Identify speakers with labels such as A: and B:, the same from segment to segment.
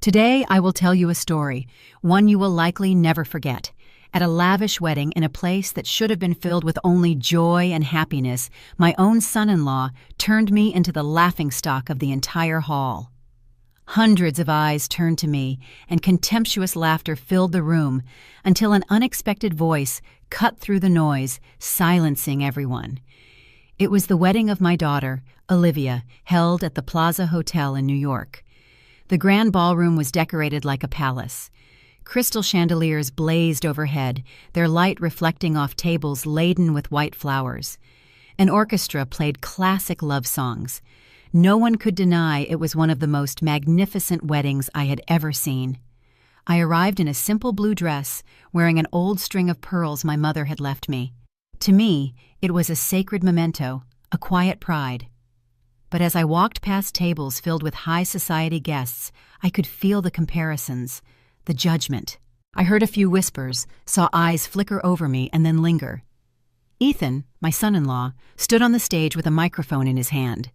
A: Today, I will tell you a story, one you will likely never forget. At a lavish wedding in a place that should have been filled with only joy and happiness, my own son-in-law turned me into the laughingstock of the entire hall. Hundreds of eyes turned to me, and contemptuous laughter filled the room until an unexpected voice cut through the noise, silencing everyone. It was the wedding of my daughter, Olivia, held at the Plaza Hotel in New York. The grand ballroom was decorated like a palace. Crystal chandeliers blazed overhead, their light reflecting off tables laden with white flowers. An orchestra played classic love songs. No one could deny it was one of the most magnificent weddings I had ever seen. I arrived in a simple blue dress, wearing an old string of pearls my mother had left me. To me, it was a sacred memento, a quiet pride. But as I walked past tables filled with high society guests, I could feel the comparisons, the judgment. I heard a few whispers, saw eyes flicker over me and then linger. Ethan, my son-in-law, stood on the stage with a microphone in his hand.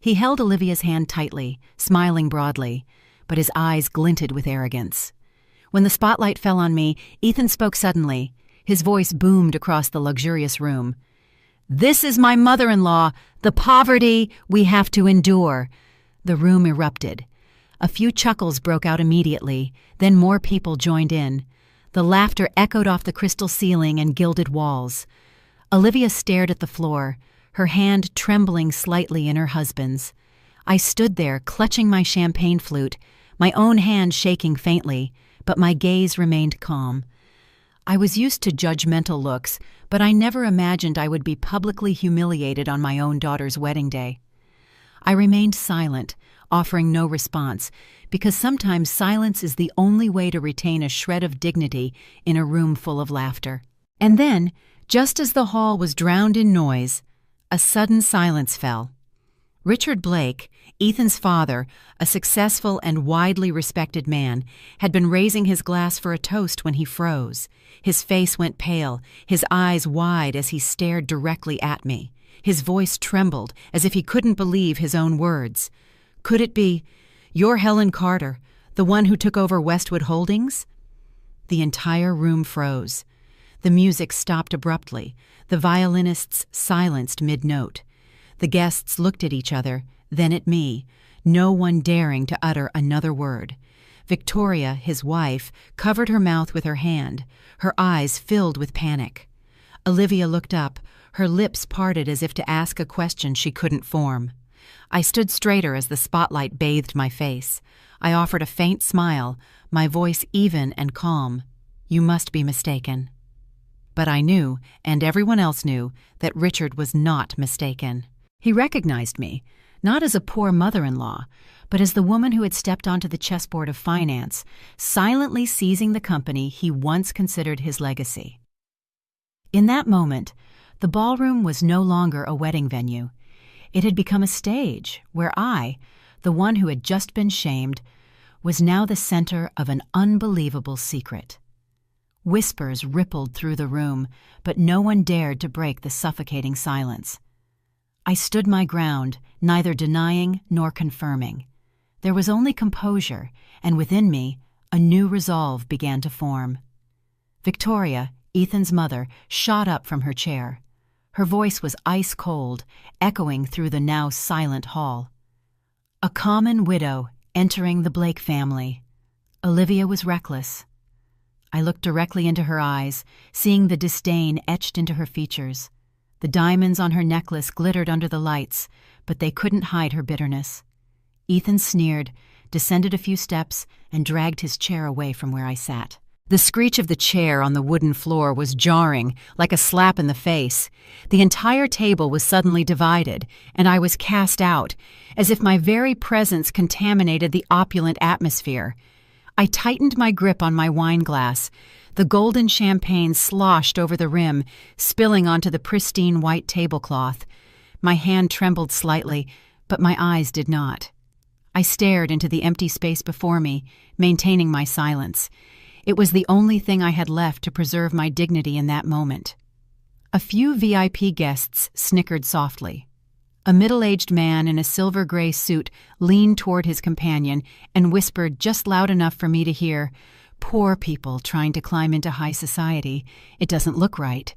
A: He held Olivia's hand tightly, smiling broadly, but his eyes glinted with arrogance. When the spotlight fell on me, Ethan spoke suddenly. His voice boomed across the luxurious room. "This is my mother-in-law, the poverty we have to endure." The room erupted. A few chuckles broke out immediately, then more people joined in. The laughter echoed off the crystal ceiling and gilded walls. Olivia stared at the floor, her hand trembling slightly in her husband's. I stood there, clutching my champagne flute, my own hand shaking faintly, but my gaze remained calm. I was used to judgmental looks, but I never imagined I would be publicly humiliated on my own daughter's wedding day. I remained silent, offering no response, because sometimes silence is the only way to retain a shred of dignity in a room full of laughter. And then, just as the hall was drowned in noise, a sudden silence fell. Richard Blake, Ethan's father, a successful and widely respected man, had been raising his glass for a toast when he froze. His face went pale, his eyes wide as he stared directly at me. His voice trembled, as if he couldn't believe his own words. Could it be, "You're Helen Carter, the one who took over Westwood Holdings?" The entire room froze. The music stopped abruptly, the violinists silenced mid-note. The guests looked at each other, then at me, no one daring to utter another word. Victoria, his wife, covered her mouth with her hand, her eyes filled with panic. Olivia looked up, her lips parted as if to ask a question she couldn't form. I stood straighter as the spotlight bathed my face. I offered a faint smile, my voice even and calm. "You must be mistaken." But I knew, and everyone else knew, that Richard was not mistaken. He recognized me, not as a poor mother-in-law, but as the woman who had stepped onto the chessboard of finance, silently seizing the company he once considered his legacy. In that moment, the ballroom was no longer a wedding venue. It had become a stage where I, the one who had just been shamed, was now the center of an unbelievable secret. Whispers rippled through the room, but no one dared to break the suffocating silence. I stood my ground, neither denying nor confirming. There was only composure, and within me, a new resolve began to form. Victoria, Ethan's mother, shot up from her chair. Her voice was ice-cold, echoing through the now silent hall. A common widow entering the Blake family. Olivia was reckless. I looked directly into her eyes, seeing the disdain etched into her features. The diamonds on her necklace glittered under the lights, but they couldn't hide her bitterness. Ethan sneered, descended a few steps, and dragged his chair away from where I sat. The screech of the chair on the wooden floor was jarring, like a slap in the face. The entire table was suddenly divided, and I was cast out, as if my very presence contaminated the opulent atmosphere. I tightened my grip on my wine glass. The golden champagne sloshed over the rim, spilling onto the pristine white tablecloth. My hand trembled slightly, but my eyes did not. I stared into the empty space before me, maintaining my silence. It was the only thing I had left to preserve my dignity in that moment. A few VIP guests snickered softly. A middle-aged man in a silver-gray suit leaned toward his companion and whispered just loud enough for me to hear, "Poor people trying to climb into high society. It doesn't look right."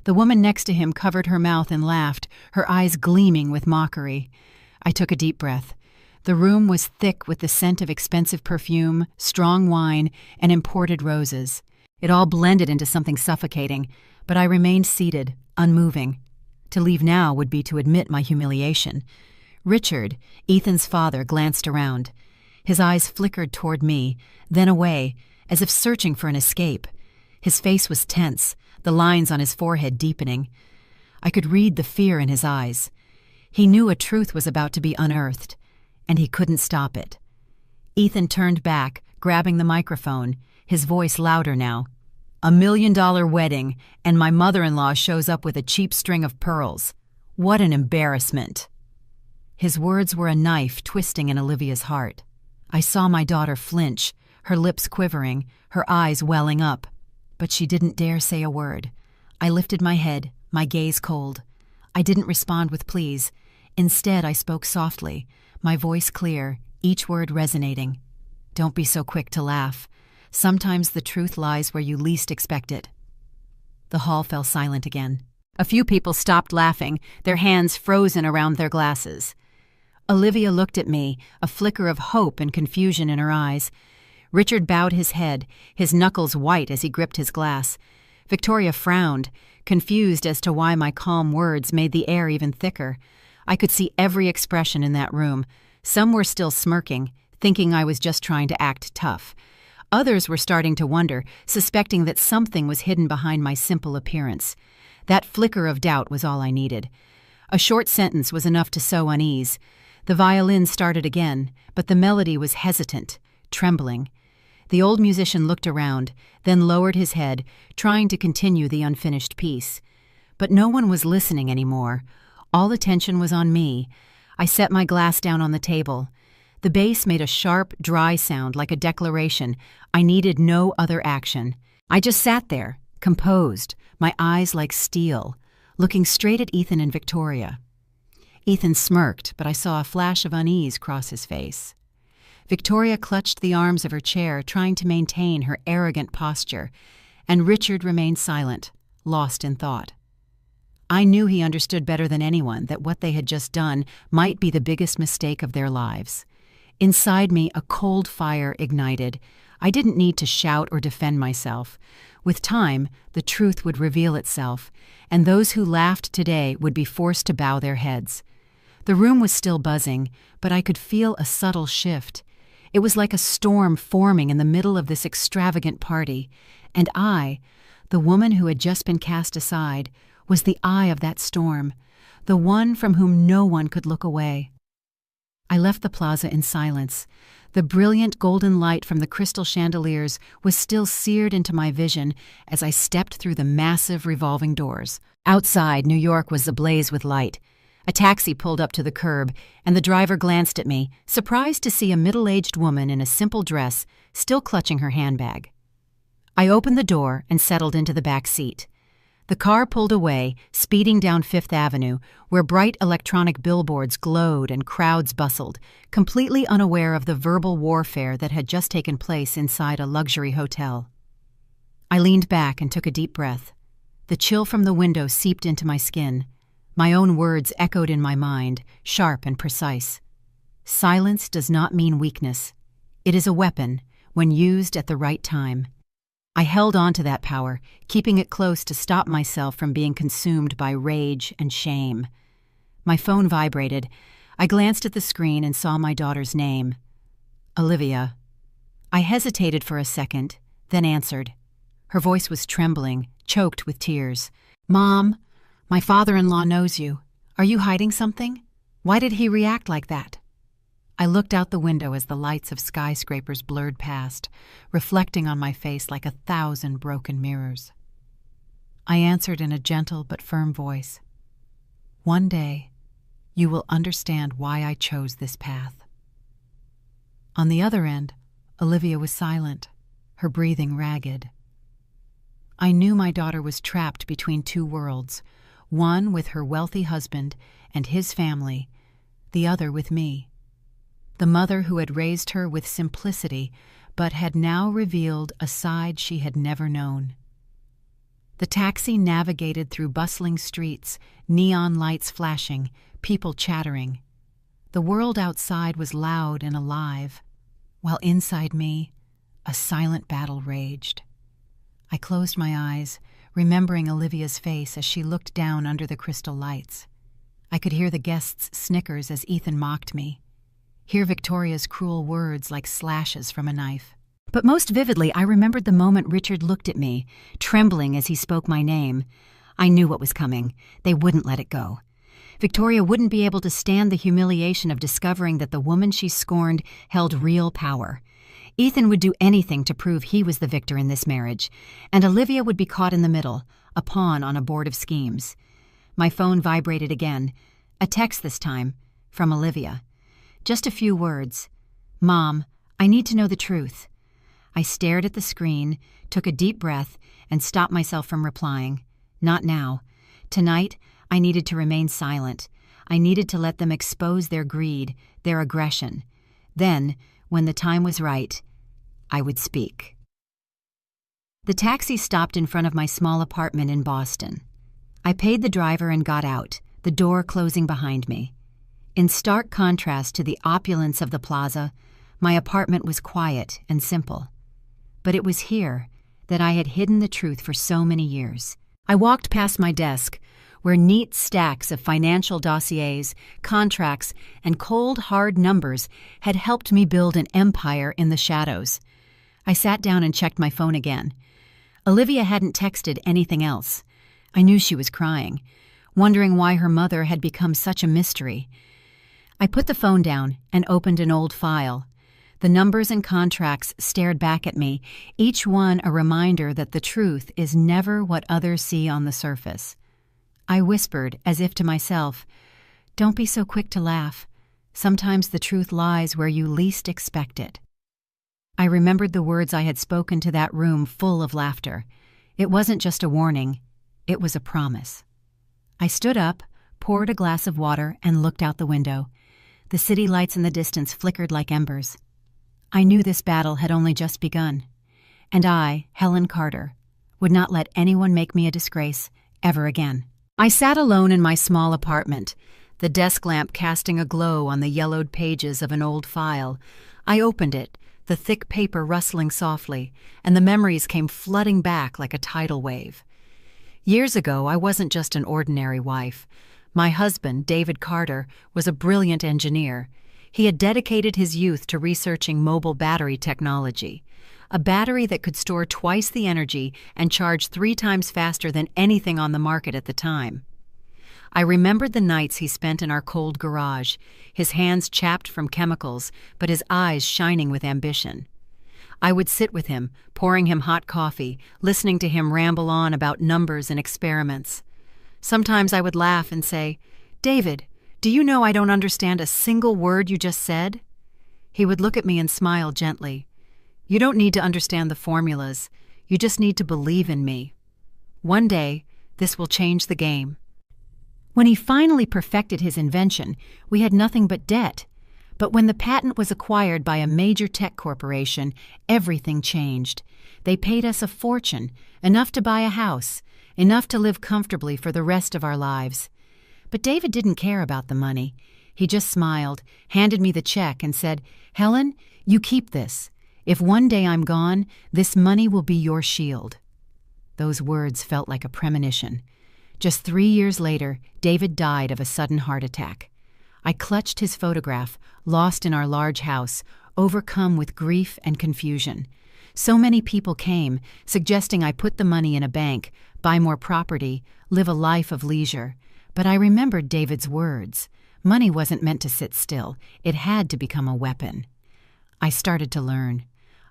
A: The woman next to him covered her mouth and laughed, her eyes gleaming with mockery. I took a deep breath. The room was thick with the scent of expensive perfume, strong wine, and imported roses. It all blended into something suffocating, but I remained seated, unmoving. To leave now would be to admit my humiliation. Richard, Ethan's father, glanced around. His eyes flickered toward me, then away, as if searching for an escape. His face was tense, the lines on his forehead deepening. I could read the fear in his eyes. He knew a truth was about to be unearthed, and he couldn't stop it. Ethan turned back, grabbing the microphone, his voice louder now. "$1 million wedding, and my mother-in-law shows up with a cheap string of pearls. What an embarrassment." His words were a knife twisting in Olivia's heart. I saw my daughter flinch, her lips quivering, her eyes welling up. But she didn't dare say a word. I lifted my head, my gaze cold. I didn't respond with pleas. Instead, I spoke softly, my voice clear, each word resonating. "Don't be so quick to laugh. Sometimes the truth lies where you least expect it." The hall fell silent again. A few people stopped laughing, their hands frozen around their glasses. Olivia looked at me, a flicker of hope and confusion in her eyes. Richard bowed his head, his knuckles white as he gripped his glass. Victoria frowned, confused as to why my calm words made the air even thicker. I could see every expression in that room. Some were still smirking, thinking I was just trying to act tough. Others were starting to wonder, suspecting that something was hidden behind my simple appearance. That flicker of doubt was all I needed. A short sentence was enough to sow unease. The violin started again, but the melody was hesitant, trembling. The old musician looked around, then lowered his head, trying to continue the unfinished piece. But no one was listening anymore. All attention was on me. I set my glass down on the table. The bass made a sharp, dry sound like a declaration. I needed no other action. I just sat there, composed, my eyes like steel, looking straight at Ethan and Victoria. Ethan smirked, but I saw a flash of unease cross his face. Victoria clutched the arms of her chair, trying to maintain her arrogant posture, and Richard remained silent, lost in thought. I knew he understood better than anyone that what they had just done might be the biggest mistake of their lives. Inside me, a cold fire ignited. I didn't need to shout or defend myself. With time, the truth would reveal itself, and those who laughed today would be forced to bow their heads. The room was still buzzing, but I could feel a subtle shift. It was like a storm forming in the middle of this extravagant party, and I, the woman who had just been cast aside, was the eye of that storm, the one from whom no one could look away. I left the plaza in silence. The brilliant golden light from the crystal chandeliers was still seared into my vision as I stepped through the massive revolving doors. Outside, New York was ablaze with light. A taxi pulled up to the curb, and the driver glanced at me, surprised to see a middle-aged woman in a simple dress, still clutching her handbag. I opened the door and settled into the back seat. The car pulled away, speeding down Fifth Avenue, where bright electronic billboards glowed and crowds bustled, completely unaware of the verbal warfare that had just taken place inside a luxury hotel. I leaned back and took a deep breath. The chill from the window seeped into my skin. My own words echoed in my mind, sharp and precise. Silence does not mean weakness. It is a weapon when used at the right time. I held on to that power, keeping it close to stop myself from being consumed by rage and shame. My phone vibrated. I glanced at the screen and saw my daughter's name. Olivia. I hesitated for a second, then answered. Her voice was trembling, choked with tears. "Mom, my father-in-law knows you. Are you hiding something? Why did he react like that?" I looked out the window as the lights of skyscrapers blurred past, reflecting on my face like 1,000 broken mirrors. I answered in a gentle but firm voice. "One day, you will understand why I chose this path." On the other end, Olivia was silent, her breathing ragged. I knew my daughter was trapped between two worlds, one with her wealthy husband and his family, the other with me. The mother who had raised her with simplicity but had now revealed a side she had never known. The taxi navigated through bustling streets, neon lights flashing, people chattering. The world outside was loud and alive, while inside me, a silent battle raged. I closed my eyes, remembering Olivia's face as she looked down under the crystal lights. I could hear the guests' snickers as Ethan mocked me, hear Victoria's cruel words like slashes from a knife. But most vividly, I remembered the moment Richard looked at me, trembling as he spoke my name. I knew what was coming. They wouldn't let it go. Victoria wouldn't be able to stand the humiliation of discovering that the woman she scorned held real power. Ethan would do anything to prove he was the victor in this marriage, and Olivia would be caught in the middle, a pawn on a board of schemes. My phone vibrated again, a text this time, from Olivia. Just a few words. "Mom, I need to know the truth." I stared at the screen, took a deep breath, and stopped myself from replying. Not now. Tonight, I needed to remain silent. I needed to let them expose their greed, their aggression. Then, when the time was right, I would speak. The taxi stopped in front of my small apartment in Boston. I paid the driver and got out, the door closing behind me. In stark contrast to the opulence of the plaza, my apartment was quiet and simple. But it was here that I had hidden the truth for so many years. I walked past my desk, where neat stacks of financial dossiers, contracts, and cold, hard numbers had helped me build an empire in the shadows. I sat down and checked my phone again. Olivia hadn't texted anything else. I knew she was crying, wondering why her mother had become such a mystery. I put the phone down and opened an old file. The numbers and contracts stared back at me, each one a reminder that the truth is never what others see on the surface. I whispered, as if to myself, "Don't be so quick to laugh. Sometimes the truth lies where you least expect it." I remembered the words I had spoken to that room full of laughter. It wasn't just a warning, it was a promise. I stood up, poured a glass of water, and looked out the window. The city lights in the distance flickered like embers. I knew this battle had only just begun, and I, Helen Carter, would not let anyone make me a disgrace ever again. I sat alone in my small apartment, the desk lamp casting a glow on the yellowed pages of an old file. I opened it, the thick paper rustling softly, and the memories came flooding back like a tidal wave. Years ago, I wasn't just an ordinary wife. My husband, David Carter, was a brilliant engineer. He had dedicated his youth to researching mobile battery technology, a battery that could store twice the energy and charge 3 times faster than anything on the market at the time. I remembered the nights he spent in our cold garage, his hands chapped from chemicals, but his eyes shining with ambition. I would sit with him, pouring him hot coffee, listening to him ramble on about numbers and experiments. Sometimes I would laugh and say, "David, do you know I don't understand a single word you just said?" He would look at me and smile gently. "You don't need to understand the formulas. You just need to believe in me. One day, this will change the game." When he finally perfected his invention, we had nothing but debt. But when the patent was acquired by a major tech corporation, everything changed. They paid us a fortune, enough to buy a house, enough to live comfortably for the rest of our lives. But David didn't care about the money. He just smiled, handed me the check, and said, "Helen, you keep this. If one day I'm gone, this money will be your shield." Those words felt like a premonition. Just 3 years later, David died of a sudden heart attack. I clutched his photograph, lost in our large house, overcome with grief and confusion. So many people came, suggesting I put the money in a bank, buy more property, live a life of leisure. But I remembered David's words. Money wasn't meant to sit still. It had to become a weapon. I started to learn.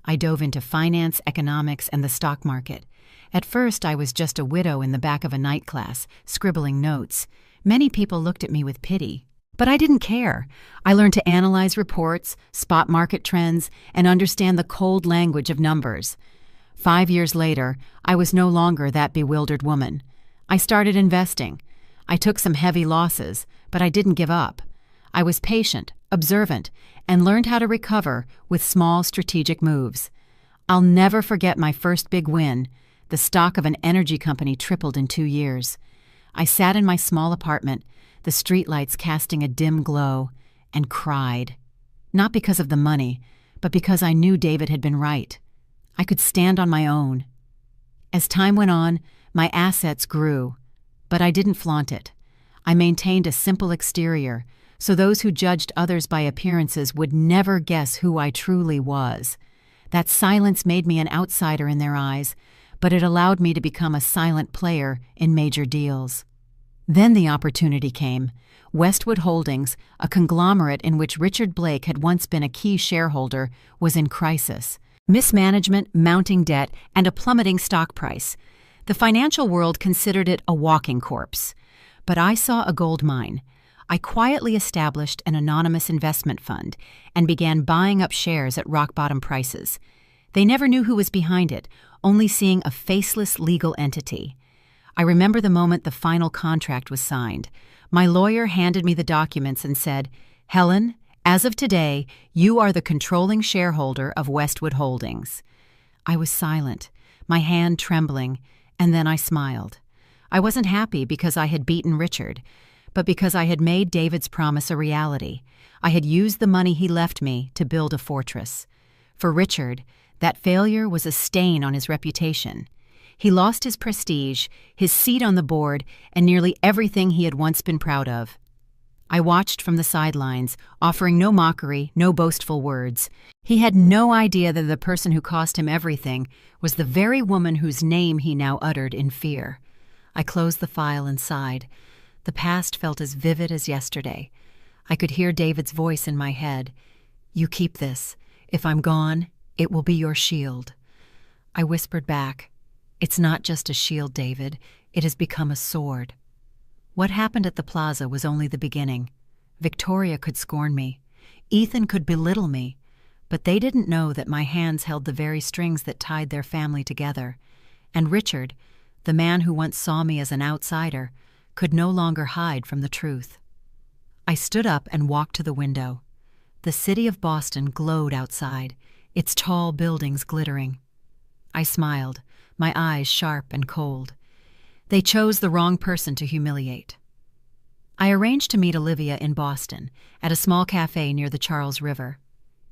A: I dove into finance, economics, and the stock market. At first, I was just a widow in the back of a night class, scribbling notes. Many people looked at me with pity. But I didn't care. I learned to analyze reports, spot market trends, and understand the cold language of numbers. 5 years later, I was no longer that bewildered woman. I started investing. I took some heavy losses, but I didn't give up. I was patient, observant, and learned how to recover with small strategic moves. I'll never forget my first big win. The stock of an energy company tripled in 2 years. I sat in my small apartment, the streetlights casting a dim glow, and cried. Not because of the money, but because I knew David had been right. I could stand on my own. As time went on, my assets grew, but I didn't flaunt it. I maintained a simple exterior, so those who judged others by appearances would never guess who I truly was. That silence made me an outsider in their eyes, but it allowed me to become a silent player in major deals. Then the opportunity came. Westwood Holdings, a conglomerate in which Richard Blake had once been a key shareholder, was in crisis. Mismanagement, mounting debt, and a plummeting stock price. The financial world considered it a walking corpse. But I saw a gold mine. I quietly established an anonymous investment fund and began buying up shares at rock-bottom prices. They never knew who was behind it, only seeing a faceless legal entity. I remember the moment the final contract was signed. My lawyer handed me the documents and said, "Helen, as of today, you are the controlling shareholder of Westwood Holdings." I was silent, my hand trembling, and then I smiled. I wasn't happy because I had beaten Richard, but because I had made David's promise a reality. I had used the money he left me to build a fortress. For Richard, that failure was a stain on his reputation. He lost his prestige, his seat on the board, and nearly everything he had once been proud of. I watched from the sidelines, offering no mockery, no boastful words. He had no idea that the person who cost him everything was the very woman whose name he now uttered in fear. I closed the file and sighed. The past felt as vivid as yesterday. I could hear David's voice in my head. "You keep this. If I'm gone, it will be your shield." I whispered back, "It's not just a shield, David. It has become a sword." What happened at the plaza was only the beginning. Victoria could scorn me. Ethan could belittle me. But they didn't know that my hands held the very strings that tied their family together. And Richard, the man who once saw me as an outsider, could no longer hide from the truth. I stood up and walked to the window. The city of Boston glowed outside, its tall buildings glittering. I smiled, my eyes sharp and cold. They chose the wrong person to humiliate. I arranged to meet Olivia in Boston, at a small cafe near the Charles River.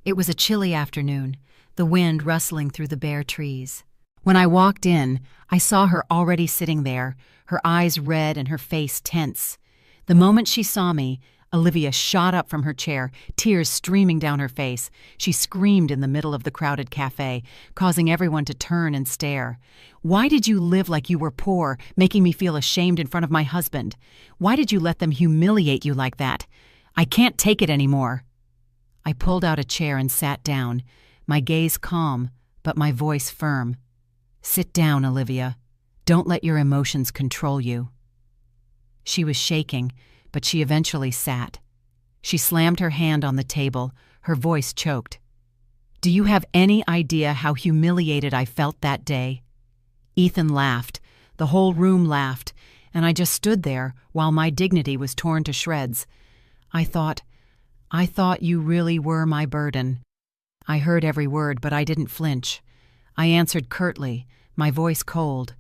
A: It was a chilly afternoon, the wind rustling through the bare trees. When I walked in, I saw her already sitting there, her eyes red and her face tense. The moment she saw me, Olivia shot up from her chair, tears streaming down her face. She screamed in the middle of the crowded cafe, causing everyone to turn and stare. "Why did you live like you were poor, making me feel ashamed in front of my husband? Why did you let them humiliate you like that? I can't take it anymore." I pulled out a chair and sat down, my gaze calm, but my voice firm. "Sit down, Olivia. Don't let your emotions control you." She was shaking, but she eventually sat. She slammed her hand on the table, her voice choked. "Do you have any idea how humiliated I felt that day?" Ethan laughed, the whole room laughed, and I just stood there while my dignity was torn to shreds. I thought you really were my burden." I heard every word, but I didn't flinch. I answered curtly, my voice cold.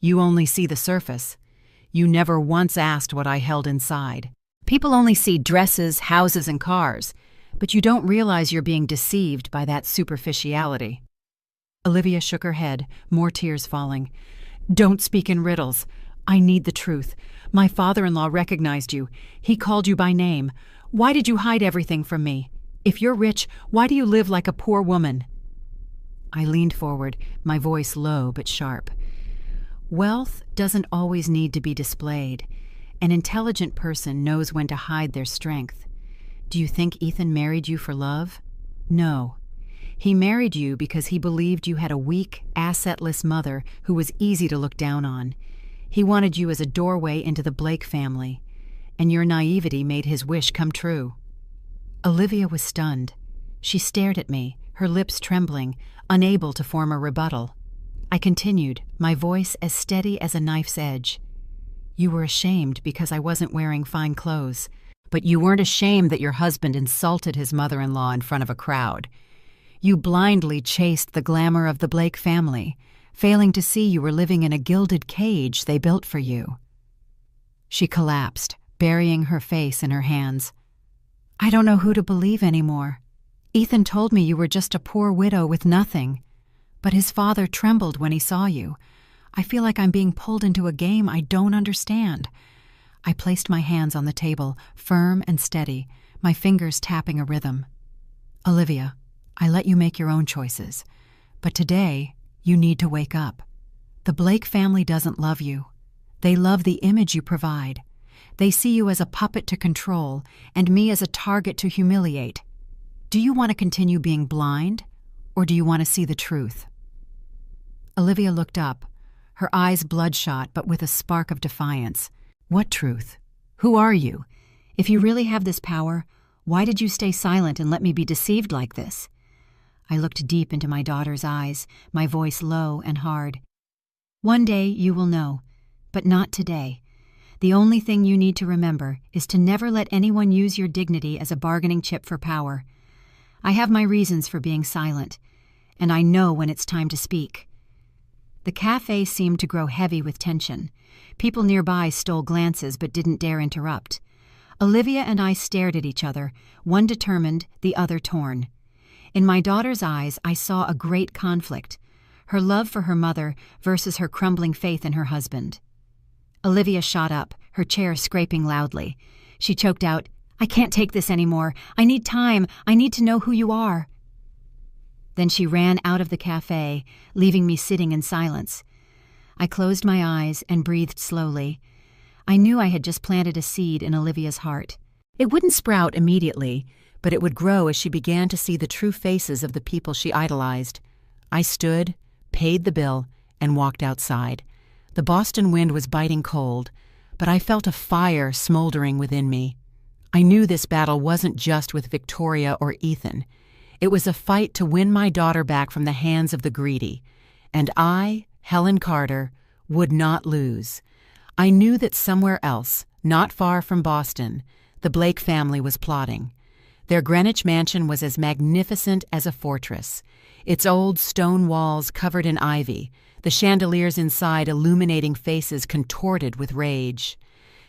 A: "You only see the surface. You never once asked what I held inside. People only see dresses, houses, and cars, but you don't realize you're being deceived by that superficiality." Olivia shook her head, more tears falling. "Don't speak in riddles. I need the truth. My father-in-law recognized you. He called you by name. Why did you hide everything from me? If you're rich, why do you live like a poor woman?" I leaned forward, my voice low but sharp. "Wealth doesn't always need to be displayed. An intelligent person knows when to hide their strength. Do you think Ethan married you for love? No. He married you because he believed you had a weak, assetless mother who was easy to look down on. He wanted you as a doorway into the Blake family, and your naivety made his wish come true." Olivia was stunned. She stared at me, her lips trembling, unable to form a rebuttal. I continued, my voice as steady as a knife's edge. You were ashamed because I wasn't wearing fine clothes, but you weren't ashamed that your husband insulted his mother-in-law in front of a crowd. You blindly chased the glamour of the Blake family, failing to see you were living in a gilded cage they built for you. She collapsed, burying her face in her hands. I don't know who to believe anymore. Ethan told me you were just a poor widow with nothing, but his father trembled when he saw you. I feel like I'm being pulled into a game I don't understand. I placed my hands on the table, firm and steady, my fingers tapping a rhythm. Olivia, I let you make your own choices, but today you need to wake up. The Blake family doesn't love you. They love the image you provide. They see you as a puppet to control and me as a target to humiliate. Do you want to continue being blind, or do you want to see the truth? Olivia looked up, her eyes bloodshot but with a spark of defiance. What truth? Who are you? If you really have this power, why did you stay silent and let me be deceived like this? I looked deep into my daughter's eyes, my voice low and hard. One day you will know, but not today. The only thing you need to remember is to never let anyone use your dignity as a bargaining chip for power. I have my reasons for being silent, and I know when it's time to speak. The cafe seemed to grow heavy with tension. People nearby stole glances but didn't dare interrupt. Olivia and I stared at each other, one determined, the other torn. In my daughter's eyes, I saw a great conflict, her love for her mother versus her crumbling faith in her husband. Olivia shot up, her chair scraping loudly. She choked out, I can't take this anymore. I need time. I need to know who you are. Then she ran out of the cafe, leaving me sitting in silence. I closed my eyes and breathed slowly. I knew I had just planted a seed in Olivia's heart. It wouldn't sprout immediately, but it would grow as she began to see the true faces of the people she idolized. I stood, paid the bill, and walked outside. The Boston wind was biting cold, but I felt a fire smoldering within me. I knew this battle wasn't just with Victoria or Ethan. It was a fight to win my daughter back from the hands of the greedy. And I, Helen Carter, would not lose. I knew that somewhere else, not far from Boston, the Blake family was plotting. Their Greenwich mansion was as magnificent as a fortress, its old stone walls covered in ivy, the chandeliers inside illuminating faces contorted with rage.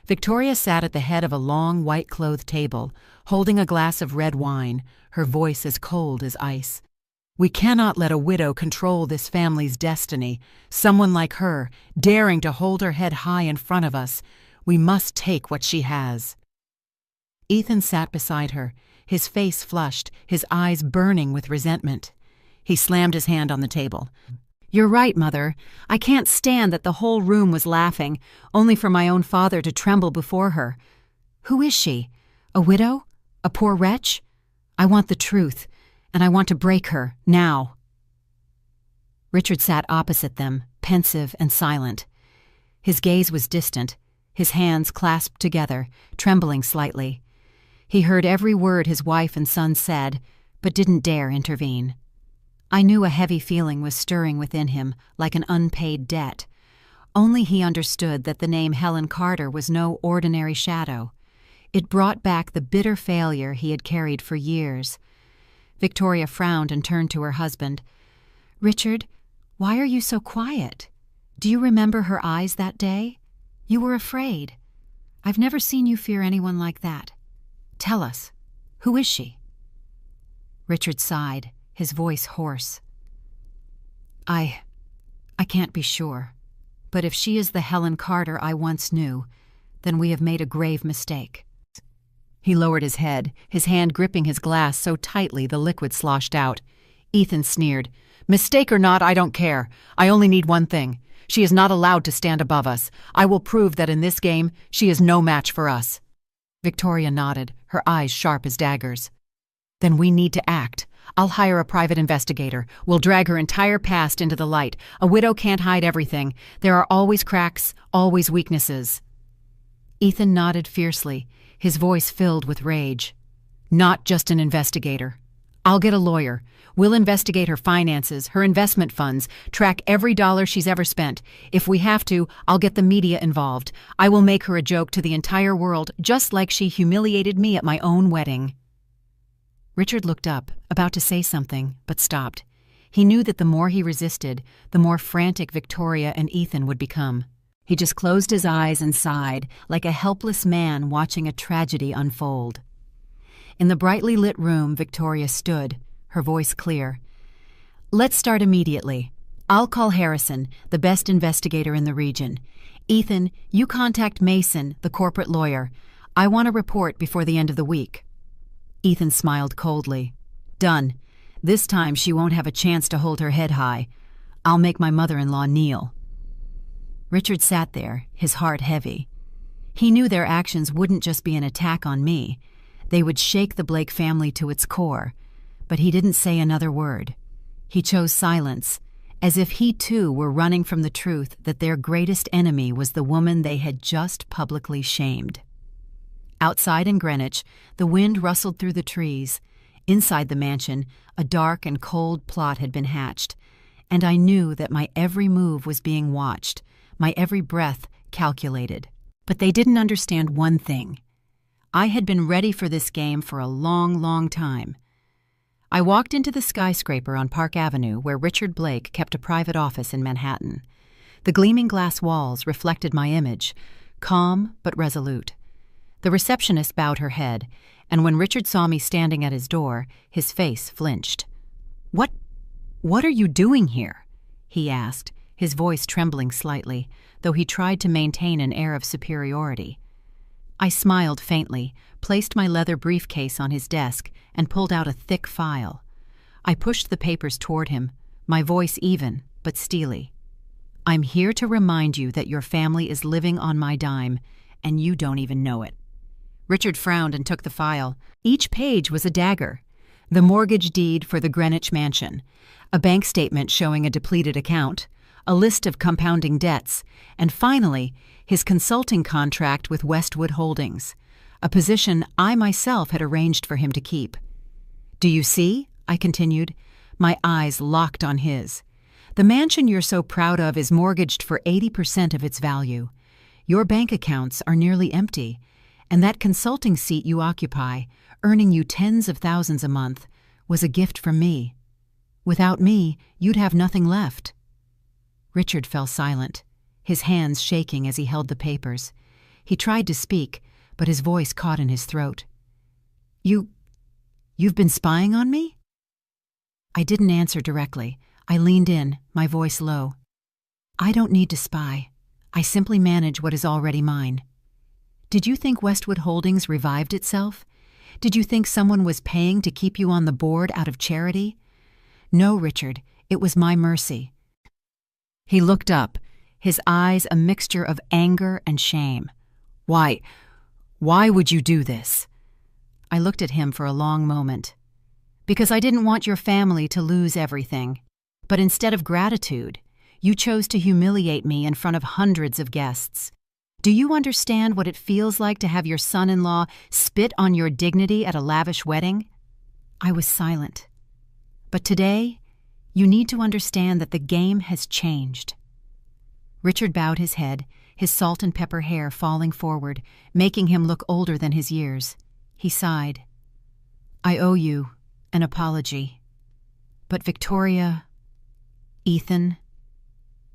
A: Victoria sat at the head of a long, white-clothed table, holding a glass of red wine, her voice as cold as ice. We cannot let a widow control this family's destiny, someone like her, daring to hold her head high in front of us. We must take what she has. Ethan sat beside her, his face flushed, his eyes burning with resentment. He slammed his hand on the table. You're right, Mother. I can't stand that the whole room was laughing, only for my own father to tremble before her. Who is she? A widow? A poor wretch? I want the truth, and I want to break her, now. Richard sat opposite them, pensive and silent. His gaze was distant, his hands clasped together, trembling slightly. He heard every word his wife and son said, but didn't dare intervene. I knew a heavy feeling was stirring within him, like an unpaid debt. Only he understood that the name Helen Carter was no ordinary shadow. It brought back the bitter failure he had carried for years. Victoria frowned and turned to her husband. Richard, why are you so quiet? Do you remember her eyes that day? You were afraid. I've never seen you fear anyone like that. Tell us, who is she? Richard sighed, his voice hoarse. I can't be sure, but if she is the Helen Carter I once knew, then we have made a grave mistake. He lowered his head, his hand gripping his glass so tightly the liquid sloshed out. Ethan sneered. Mistake or not, I don't care. I only need one thing. She is not allowed to stand above us. I will prove that in this game, she is no match for us. Victoria nodded, her eyes sharp as daggers. Then we need to act. I'll hire a private investigator. We'll drag her entire past into the light. A widow can't hide everything. There are always cracks, always weaknesses. Ethan nodded fiercely, his voice filled with rage. Not just an investigator. I'll get a lawyer. We'll investigate her finances, her investment funds, track every dollar she's ever spent. If we have to, I'll get the media involved. I will make her a joke to the entire world, just like she humiliated me at my own wedding." Richard looked up, about to say something, but stopped. He knew that the more he resisted, the more frantic Victoria and Ethan would become. He just closed his eyes and sighed, like a helpless man watching a tragedy unfold. In the brightly lit room, Victoria stood, her voice clear. "Let's start immediately. I'll call Harrison, the best investigator in the region. Ethan, you contact Mason, the corporate lawyer. I want a report before the end of the week." Ethan smiled coldly. "Done. This time she won't have a chance to hold her head high. I'll make my mother-in-law kneel." Richard sat there, his heart heavy. He knew their actions wouldn't just be an attack on me. They would shake the Blake family to its core. But he didn't say another word. He chose silence, as if he too were running from the truth that their greatest enemy was the woman they had just publicly shamed. Outside in Greenwich, the wind rustled through the trees. Inside the mansion, a dark and cold plot had been hatched, and I knew that my every move was being watched, my every breath calculated. But they didn't understand one thing. I had been ready for this game for a long, long time. I walked into the skyscraper on Park Avenue where Richard Blake kept a private office in Manhattan. The gleaming glass walls reflected my image, calm but resolute. The receptionist bowed her head, and when Richard saw me standing at his door, his face flinched. What are you doing here?" he asked, his voice trembling slightly, though he tried to maintain an air of superiority. I smiled faintly, placed my leather briefcase on his desk, and pulled out a thick file. I pushed the papers toward him, my voice even, but steely. "I'm here to remind you that your family is living on my dime, and you don't even know it." Richard frowned and took the file. Each page was a dagger. The mortgage deed for the Greenwich mansion, a bank statement showing a depleted account, a list of compounding debts, and finally, his consulting contract with Westwood Holdings, a position I myself had arranged for him to keep. "Do you see?" I continued, my eyes locked on his. "The mansion you're so proud of is mortgaged for 80% of its value. Your bank accounts are nearly empty, and that consulting seat you occupy, earning you tens of thousands a month, was a gift from me. Without me, you'd have nothing left." Richard fell silent, his hands shaking as he held the papers. He tried to speak, but his voice caught in his throat. You've been spying on me?" I didn't answer directly. I leaned in, my voice low. "I don't need to spy. I simply manage what is already mine. Did you think Westwood Holdings revived itself? Did you think someone was paying to keep you on the board out of charity? No, Richard, it was my mercy." He looked up, his eyes a mixture of anger and shame. Why would you do this?" I looked at him for a long moment. "Because I didn't want your family to lose everything. But instead of gratitude, you chose to humiliate me in front of hundreds of guests. Do you understand what it feels like to have your son-in-law spit on your dignity at a lavish wedding?" I was silent. "But today, you need to understand that the game has changed." Richard bowed his head, his salt and pepper hair falling forward, making him look older than his years. He sighed. "I owe you an apology. But Victoria, Ethan,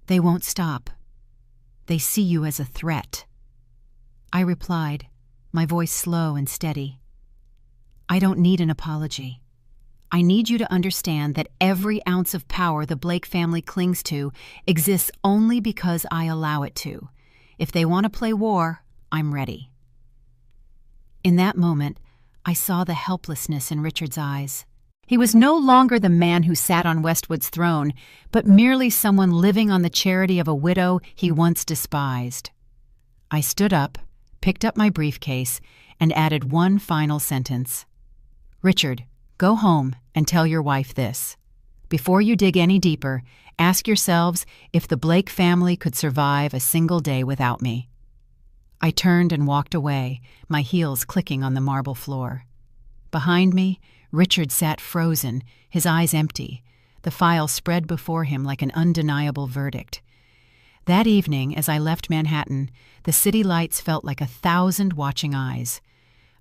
A: they won't stop. They see you as a threat." I replied, my voice slow and steady. "I don't need an apology. I need you to understand that every ounce of power the Blake family clings to exists only because I allow it to. If they want to play war, I'm ready." In that moment, I saw the helplessness in Richard's eyes. He was no longer the man who sat on Westwood's throne, but merely someone living on the charity of a widow he once despised. I stood up, picked up my briefcase, and added one final sentence. "Richard, go home and tell your wife this. Before you dig any deeper, ask yourselves if the Blake family could survive a single day without me." I turned and walked away, my heels clicking on the marble floor. Behind me, Richard sat frozen, his eyes empty, the file spread before him like an undeniable verdict. That evening, as I left Manhattan, the city lights felt like 1,000 watching eyes.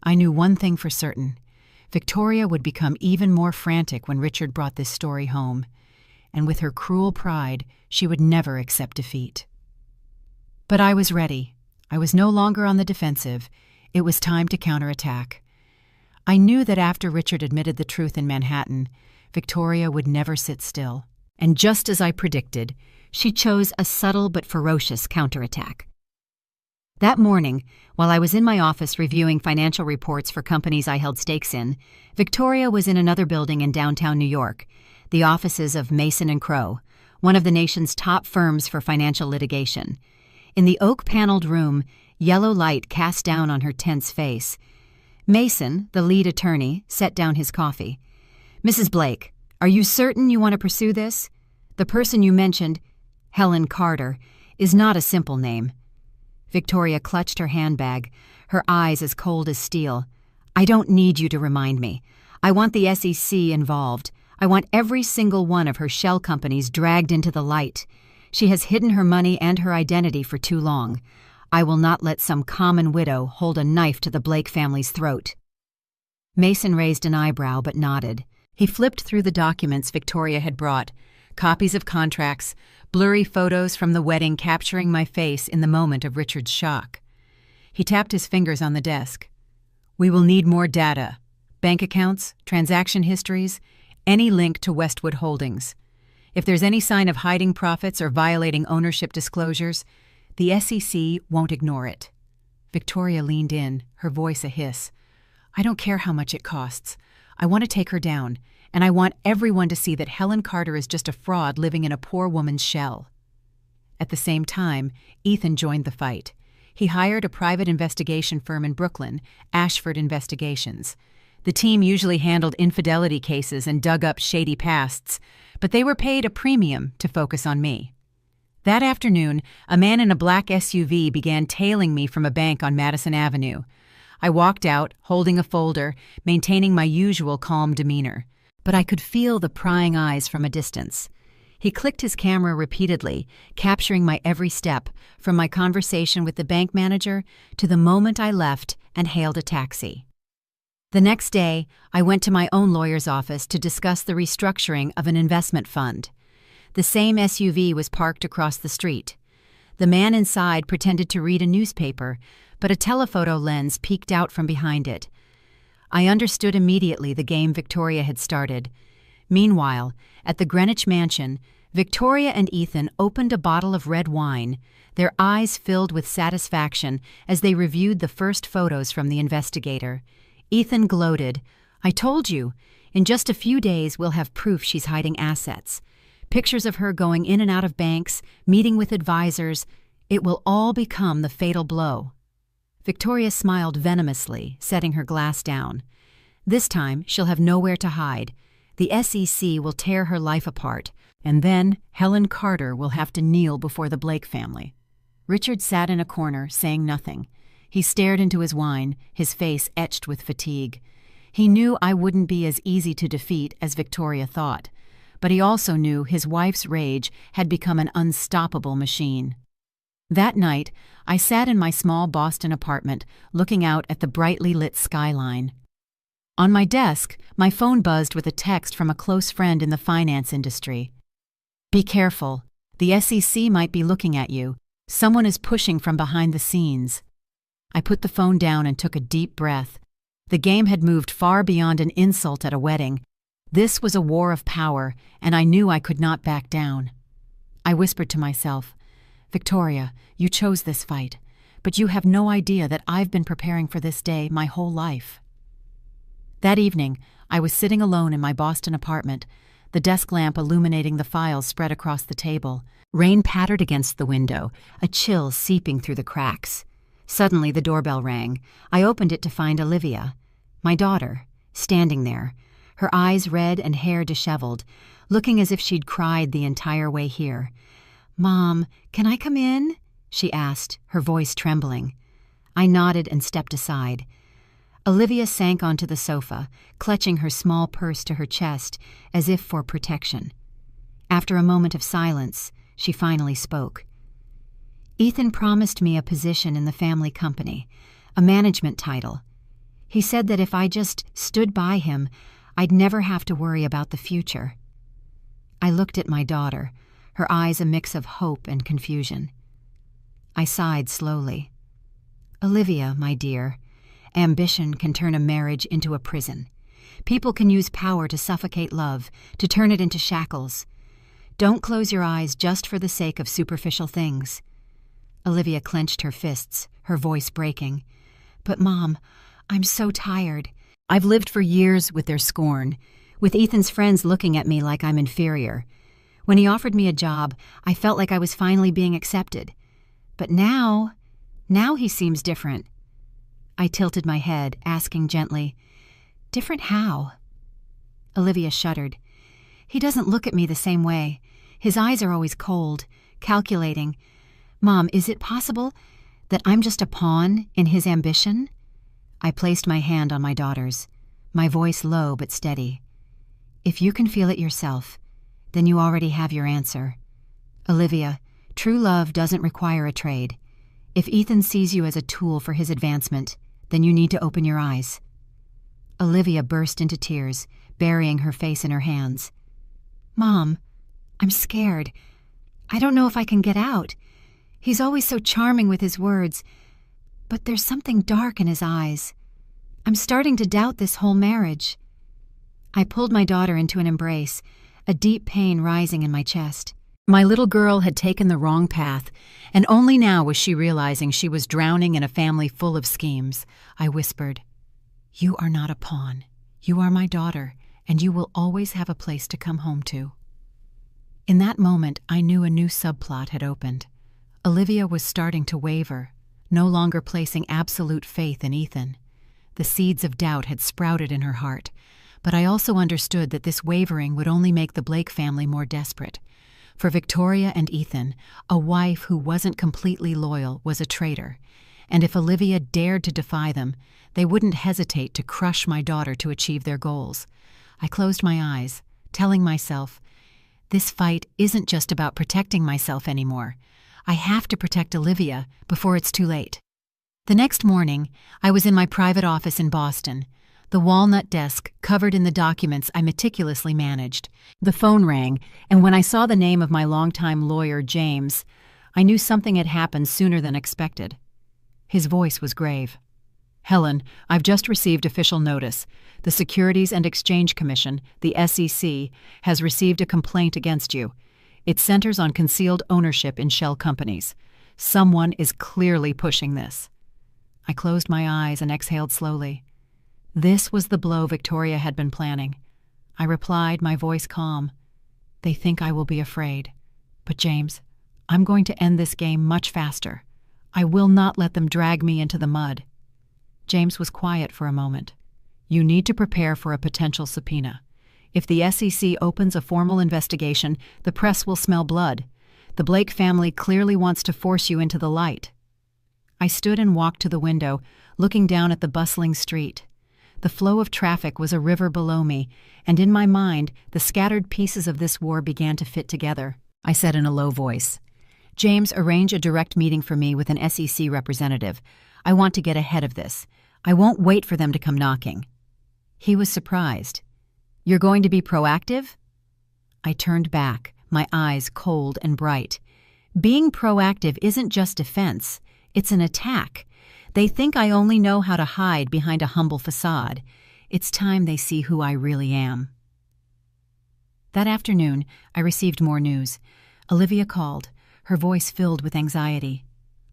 A: I knew one thing for certain. Victoria would become even more frantic when Richard brought this story home. And with her cruel pride, she would never accept defeat. But I was ready. I was no longer on the defensive. It was time to counterattack. I knew that after Richard admitted the truth in Manhattan, Victoria would never sit still. And just as I predicted, she chose a subtle but ferocious counterattack. That morning, while I was in my office reviewing financial reports for companies I held stakes in, Victoria was in another building in downtown New York, the offices of Mason & Crow, one of the nation's top firms for financial litigation. In the oak-paneled room, yellow light cast down on her tense face. Mason, the lead attorney, set down his coffee. "Mrs. Blake, are you certain you want to pursue this? The person you mentioned, Helen Carter, is not a simple name." Victoria clutched her handbag, her eyes as cold as steel. "I don't need you to remind me. I want the SEC involved. I want every single one of her shell companies dragged into the light. She has hidden her money and her identity for too long. I will not let some common widow hold a knife to the Blake family's throat." Mason raised an eyebrow but nodded. He flipped through the documents Victoria had brought, copies of contracts, blurry photos from the wedding capturing my face in the moment of Richard's shock. He tapped his fingers on the desk. "We will need more data. Bank accounts, transaction histories, any link to Westwood Holdings. If there's any sign of hiding profits or violating ownership disclosures, the SEC won't ignore it." Victoria leaned in, her voice a hiss. "I don't care how much it costs. I want to take her down, and I want everyone to see that Helen Carter is just a fraud living in a poor woman's shell." At the same time, Ethan joined the fight. He hired a private investigation firm in Brooklyn, Ashford Investigations. The team usually handled infidelity cases and dug up shady pasts, but they were paid a premium to focus on me. That afternoon, a man in a black SUV began tailing me from a bank on Madison Avenue. I walked out, holding a folder, maintaining my usual calm demeanor. But I could feel the prying eyes from a distance. He clicked his camera repeatedly, capturing my every step, from my conversation with the bank manager to the moment I left and hailed a taxi. The next day, I went to my own lawyer's office to discuss the restructuring of an investment fund. The same SUV was parked across the street. The man inside pretended to read a newspaper, but a telephoto lens peeked out from behind it. I understood immediately the game Victoria had started. Meanwhile, at the Greenwich mansion, Victoria and Ethan opened a bottle of red wine, their eyes filled with satisfaction as they reviewed the first photos from the investigator. Ethan gloated. "I told you. In just a few days we'll have proof she's hiding assets. Pictures of her going in and out of banks, meeting with advisors. It will all become the fatal blow." Victoria smiled venomously, setting her glass down. "This time she'll have nowhere to hide. The SEC will tear her life apart, and then Helen Carter will have to kneel before the Blake family." Richard sat in a corner, saying nothing. He stared into his wine, his face etched with fatigue. He knew I wouldn't be as easy to defeat as Victoria thought, but he also knew his wife's rage had become an unstoppable machine. That night, I sat in my small Boston apartment, looking out at the brightly lit skyline. On my desk, my phone buzzed with a text from a close friend in the finance industry. "Be careful. The SEC might be looking at you. Someone is pushing from behind the scenes." I put the phone down and took a deep breath. The game had moved far beyond an insult at a wedding. This was a war of power, and I knew I could not back down. I whispered to myself, "Victoria, you chose this fight, but you have no idea that I've been preparing for this day my whole life." That evening, I was sitting alone in my Boston apartment, the desk lamp illuminating the files spread across the table. Rain pattered against the window, a chill seeping through the cracks. Suddenly the doorbell rang. I opened it to find Olivia, my daughter, standing there, her eyes red and hair disheveled, looking as if she'd cried the entire way here. "Mom, can I come in?" she asked, her voice trembling. I nodded and stepped aside. Olivia sank onto the sofa, clutching her small purse to her chest as if for protection. After a moment of silence, she finally spoke. Ethan promised me a position in the family company, a management title. He said that if I just stood by him, I'd never have to worry about the future. I looked at my daughter, her eyes a mix of hope and confusion. I sighed slowly. Olivia, my dear, ambition can turn a marriage into a prison. People can use power to suffocate love, to turn it into shackles. Don't close your eyes just for the sake of superficial things. Olivia clenched her fists, her voice breaking. But Mom, I'm so tired. I've lived for years with their scorn, with Ethan's friends looking at me like I'm inferior. When he offered me a job, I felt like I was finally being accepted. But now he seems different. I tilted my head, asking gently, "Different how?" Olivia shuddered. He doesn't look at me the same way. His eyes are always cold, calculating. Mom, is it possible that I'm just a pawn in his ambition? I placed my hand on my daughter's, my voice low but steady. If you can feel it yourself, then you already have your answer. Olivia, true love doesn't require a trade. If Ethan sees you as a tool for his advancement, then you need to open your eyes. Olivia burst into tears, burying her face in her hands. Mom, I'm scared. I don't know if I can get out. He's always so charming with his words, but there's something dark in his eyes. I'm starting to doubt this whole marriage. I pulled my daughter into an embrace, a deep pain rising in my chest. My little girl had taken the wrong path, and only now was she realizing she was drowning in a family full of schemes. I whispered, "You are not a pawn. You are my daughter, and you will always have a place to come home to." In that moment, I knew a new subplot had opened. Olivia was starting to waver, no longer placing absolute faith in Ethan. The seeds of doubt had sprouted in her heart, but I also understood that this wavering would only make the Blake family more desperate. For Victoria and Ethan, a wife who wasn't completely loyal was a traitor, and if Olivia dared to defy them, they wouldn't hesitate to crush my daughter to achieve their goals. I closed my eyes, telling myself, this fight isn't just about protecting myself anymore. I have to protect Olivia before it's too late. The next morning, I was in my private office in Boston, the walnut desk covered in the documents I meticulously managed. The phone rang, and when I saw the name of my longtime lawyer, James, I knew something had happened sooner than expected. His voice was grave. "Helen, I've just received official notice. The Securities and Exchange Commission, the SEC, has received a complaint against you. It centers on concealed ownership in shell companies. Someone is clearly pushing this." I closed my eyes and exhaled slowly. This was the blow Victoria had been planning. I replied, my voice calm. "They think I will be afraid. But James, I'm going to end this game much faster. I will not let them drag me into the mud." James was quiet for a moment. "You need to prepare for a potential subpoena. If the SEC opens a formal investigation, the press will smell blood. The Blake family clearly wants to force you into the light." I stood and walked to the window, looking down at the bustling street. The flow of traffic was a river below me, and in my mind, the scattered pieces of this war began to fit together. I said in a low voice, "James, arrange a direct meeting for me with an SEC representative. I want to get ahead of this. I won't wait for them to come knocking." He was surprised. "You're going to be proactive?" I turned back, my eyes cold and bright. Being proactive isn't just defense, it's an attack. They think I only know how to hide behind a humble facade. It's time they see who I really am. That afternoon, I received more news. Olivia called, her voice filled with anxiety.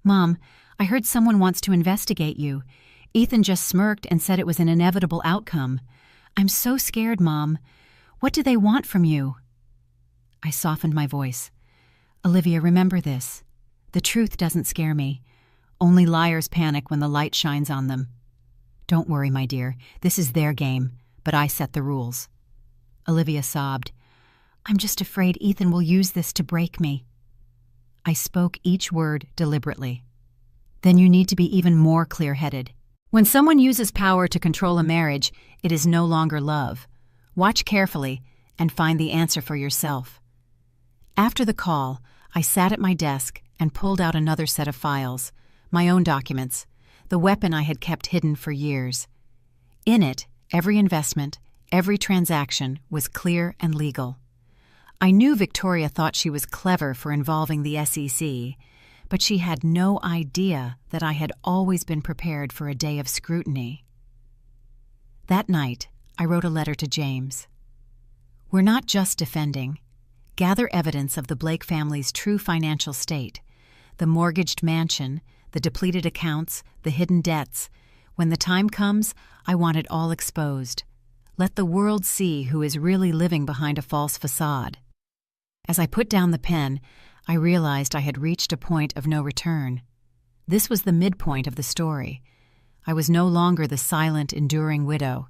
A: "Mom, I heard someone wants to investigate you. Ethan just smirked and said it was an inevitable outcome. I'm so scared, Mom. What do they want from you?" I softened my voice. "Olivia, remember this. The truth doesn't scare me. Only liars panic when the light shines on them. Don't worry, my dear. This is their game, but I set the rules." Olivia sobbed. "I'm just afraid Ethan will use this to break me." I spoke each word deliberately. "Then you need to be even more clear-headed. When someone uses power to control a marriage, it is no longer love. Watch carefully and find the answer for yourself. After the call, I sat at my desk and pulled out another set of files, my own documents, the weapon I had kept hidden for years. In it, every investment, every transaction was clear and legal. I knew Victoria thought she was clever for involving the SEC, but she had no idea that I had always been prepared for a day of scrutiny. That night, I wrote a letter to James. We're not just defending. Gather evidence of the Blake family's true financial state, the mortgaged mansion, the depleted accounts, the hidden debts. When the time comes, I want it all exposed. Let the world see who is really living behind a false facade. As I put down the pen, I realized I had reached a point of no return. This was the midpoint of the story. I was no longer the silent, enduring widow.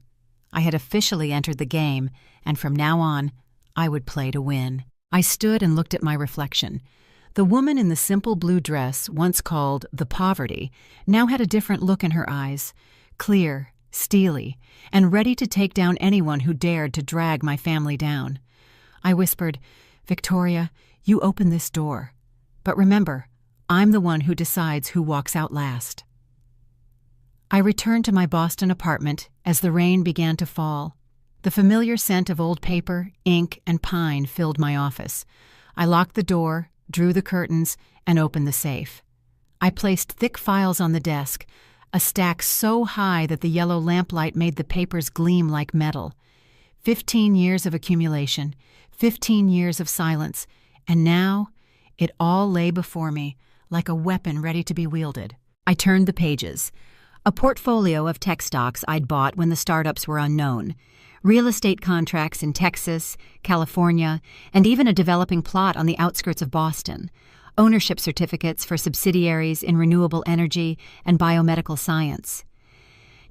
A: I had officially entered the game, and from now on, I would play to win. I stood and looked at my reflection. The woman in the simple blue dress, once called the Poverty, now had a different look in her eyes, clear, steely, and ready to take down anyone who dared to drag my family down. I whispered, "Victoria, you open this door. But remember, I'm the one who decides who walks out last." I returned to my Boston apartment as the rain began to fall. The familiar scent of old paper, ink, and pine filled my office. I locked the door, drew the curtains, and opened the safe. I placed thick files on the desk, a stack so high that the yellow lamplight made the papers gleam like metal. 15 years of accumulation, 15 years of silence, and now it all lay before me like a weapon ready to be wielded. I turned the pages. A portfolio of tech stocks I'd bought when the startups were unknown. Real estate contracts in Texas, California, and even a developing plot on the outskirts of Boston. Ownership certificates for subsidiaries in renewable energy and biomedical science.